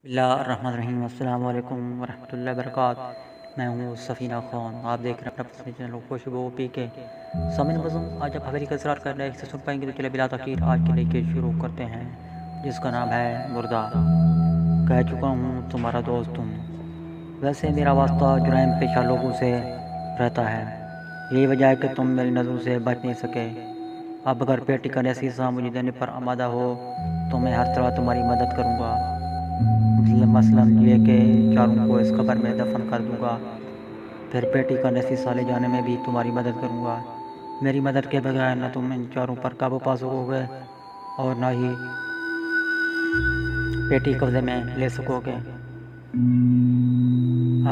बिस्मिल्लाहिर्रहमानिर्रहीम अस्सलाम वालेकुम वरहमतुल्लाहि वबरकातुहू। मैं हूँ सफ़ीना खान, आप देख रहे हैं अपने चैनल खुशबू पी के सामिन बज़म। आज आप हवेली का इसरार कर रहे से सुन पाएंगे, तो चले बिला तखीर आज के लेके शुरू करते हैं, जिसका नाम है मुर्दा। कह चुका हूँ तुम्हारा दोस्त तुम, वैसे मेरा वास्ता जुराइम पेशा लोगों से रहता है, यही वजह है कि तुम मेरी नज़रों से बच नहीं सके। अब अगर पेटी का शीशा मुझे देने पर आमादा हो तो मैं हर तरह तुम्हारी मदद करूँगा। मसलन ये कि चारों को इस कब्र में दफन कर दूंगा, फिर पेटी का शीशा ले जाने में भी तुम्हारी मदद करूंगा। मेरी मदद के बगैर न तुम इन चारों पर काबू पा सकोगे और न ही पेटी कब्जे में ले सकोगे।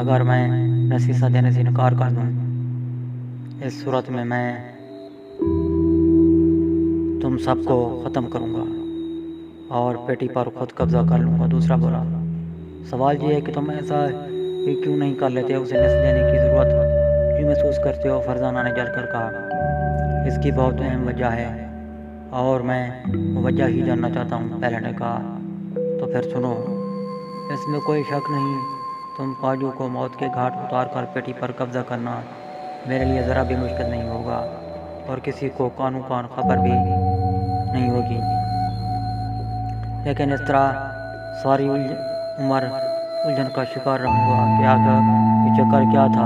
अगर मैं शीशा देने से इनकार कर दूं, इस सूरत में मैं तुम सबको ख़त्म करूंगा और पेटी पर खुद कब्जा कर लूँगा। दूसरा बोला, सवाल ये है कि तुम ऐसा ही क्यों नहीं कर लेते, उसे नस्ल देने की ज़रूरत क्यों महसूस करते हो? फरजाना ने जल कर कहा, इसकी बहुत अहम वजह है और मैं वजह ही जानना चाहता हूँ। पहले ने कहा, तो फिर सुनो, इसमें कोई शक नहीं, तुम काजू को मौत के घाट उतार कर पेटी पर कब्जा करना मेरे लिए ज़रा भी मुश्किल नहीं होगा और किसी को कानू कान खबर भी नहीं होगी। लेकिन इस तरह सारी उम्र उलझन का शिकार रहूँगा कि आखिर ये चक्कर क्या था,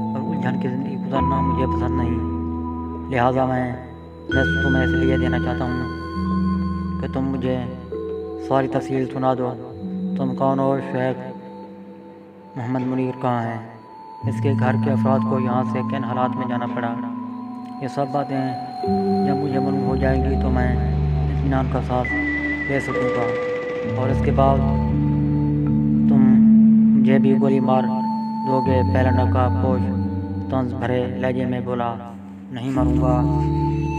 और उलझन की ज़िंदगी गुजारना मुझे पसंद नहीं। लिहाजा मैं तुम्हें इसलिए देना चाहता हूँ कि तुम मुझे सारी तफसील सुना दो। तुम कौन हो? शेख मोहम्मद मुनीर कहाँ है? इसके घर के अफराद को यहाँ से किन हालात में जाना पड़ा? ये सब बातें जब मुझे मालूम हो जाएंगी तो मैं इत्मीनान का सांस ले सकूँगा, और इसके बाद तुम मुझे भी गोली मार दोगे। पहला का पोश तंज भरे लहजे में बोला, नहीं मारूंगा,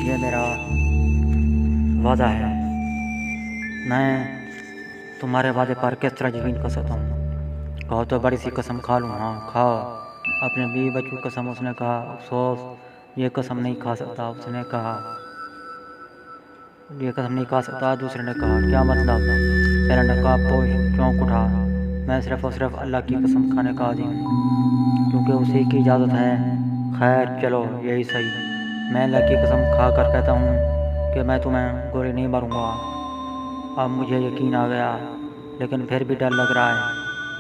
ये मेरा वादा है। मैं तुम्हारे वादे पर किस तरह यकीन कर सकता हूँ? कहो तो बड़ी सी कसम खा लूँ। हाँ खाओ। अपने बीवी बच्चों की कसम। उसने कहा, अफसोस ये कसम नहीं खा सकता। उसने कहा, ये कसम नहीं खा सकता। दूसरे ने कहा, क्या मतलब? पहले ने कहा, पोश चौंक उठा, मैं सिर्फ और सिर्फ अल्लाह की कसम खाने का आदी हूँ, क्योंकि उसी की इजाज़त है। खैर चलो यही सही, मैं अल्लाह की कसम खा कर कहता हूँ कि मैं तुम्हें गोली नहीं मारूंगा। अब मुझे यकीन आ गया, लेकिन फिर भी डर लग रहा है।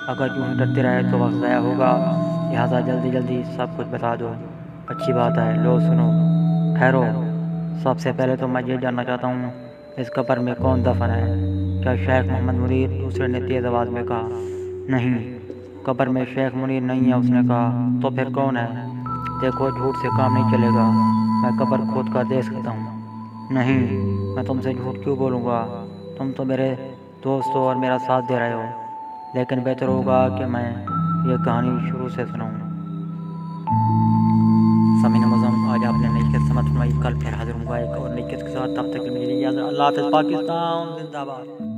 अगर यूँ ही डरते रहे तो वक्त ज़ाया होगा, लिहाजा जल्दी जल्दी सब कुछ बता दो। अच्छी बात है, लो सुनो। खैरो, सबसे पहले तो मैं ये जानना चाहता हूँ, इस कब्र में कौन दफन है? क्या शेख मोहम्मद मुनीर? दूसरे ने तेज़ आवाज़ में कहा, नहीं, कब्र में शेख मुनीर नहीं है। उसने कहा, तो फिर कौन है? देखो, झूठ से काम नहीं चलेगा, मैं कब्र खोद कर दे सकता हूँ। नहीं, मैं तुमसे झूठ क्यों बोलूँगा? तुम तो मेरे दोस्त हो और मेरा साथ दे रहे हो, लेकिन बेहतर होगा कि मैं ये कहानी शुरू से सुनाऊँ। सामिन बज़म, आज आपने नई किस्त समझ फरमाई। कल फिर हाजिर होऊंगा एक और नई किस्त के साथ। तब तक के लिए अल्लाह हाफ़िज़। पाकिस्तान जिंदाबाद।